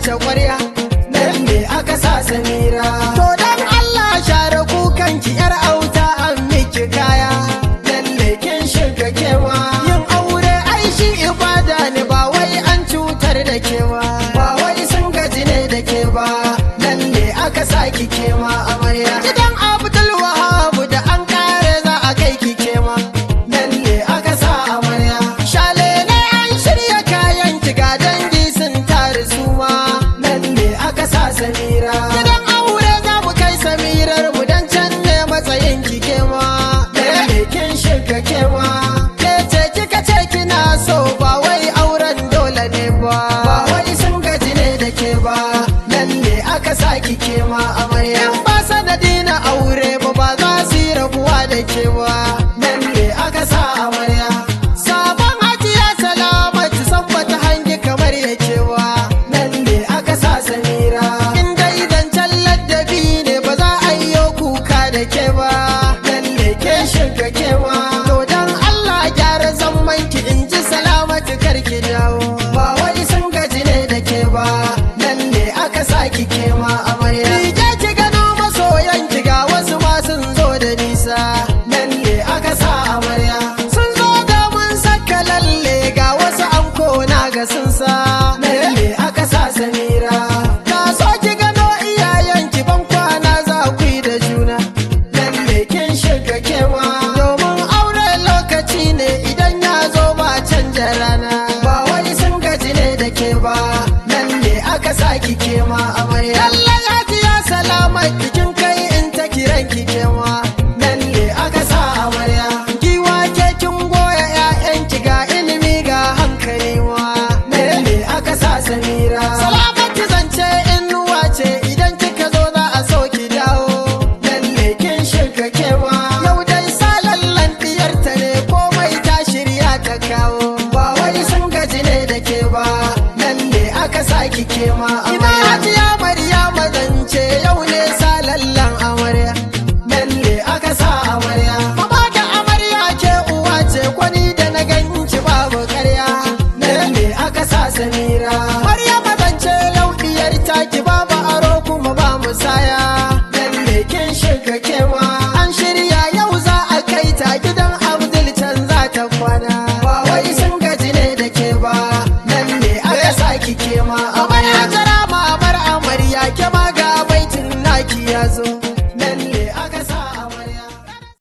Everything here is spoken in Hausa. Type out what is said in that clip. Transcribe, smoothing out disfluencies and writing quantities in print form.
zarce ƙwarya, nan ne aka sa Samira. To dan Allah share kukanki yar auta an miki kaya, lalle kin shiga kewa. Yin aure ai shi ibada ne ba wai an cutar da kewa, ba wai sun gaji ne da ke ba, lalle aka sa ki kema amarya. Gidan Abdul Wahab da an kare za a kai ki kema, lalle aka sa amarya. Shale ne an shirya kayan ki ga dangi sun tare suma, lalle aka sa Samira. Gidan aure za mu kai Samirar mu dan can ne matsayin ki kema, lalle kin shiga kema. Ke ce kika ce kina so ba wai auren dole ne ba, ba wai sun gaji ne da ke ba, lalle aka sa ki kema amarya. In ba sanadi na aure ba za su yi rabuwa da ke ba, lalle aka sa amarya. Sabon hajiya Salamatu san bata hangi kamar yake ba, lalle aka sa Samira. In dai zancen ladabi ne ba za a yi kuka da ke ba, lalle ke shiga kewa. To dan Allah gyara zaman ki in ji Salamatu karki dawo, ba wai sun gaji ne da ke ba, lalle aka sa ki kema amarya. Rike ki gano masoyan ki ga wasu ma sun zo da nisa, lalle aka sa amarya. Sun zo da mun saka lalle ga wasu anko na ga sun sa, lalle aka sa Samira. Na so ki gano iyayen ki ban kwana za ku yi da juna, lalle kin shiga kewa. Domin aure lokaci ne idan ya zo ba canja rana, ba wai sun gaji ne da ke ba, lalle aka sa ki kema amarya. Lallai hajiya Salamatu kin kai in ta kiran ki kema, lalle aka sa amarya. Giwa ke kin goya 'ya'yanki ga ilimi ga hankali ma, lalle aka sa Samira. Salamatu zance inuwa ce idan kika zo za a so ki dawo, lalle kin shiga kewa. Yau dai sa lallan diyarta ne komai ta shirya ta kawo, ba wai sun gaji ne da ke ba, lalle aka sa ki kema amarya. Ina hajiya Maryama zance yau ne sa lallan amarya, lalle aka sa amarya. Mama da amarya ke uwa ce kwani da na ganki babu karya, lalle aka sa Samira. Maryama zance yau diyar taki babu aro kuma ba musaya, lalle kin shiga kewa. An shirya yau za a kai ta gidan Abdul can za ta kwana, ba wai sun gaji ne da ke ba, lalle aka sa ki kema amarya. Jara mamar amarya ke ma ga baitin naki ya zo, lalle aka sa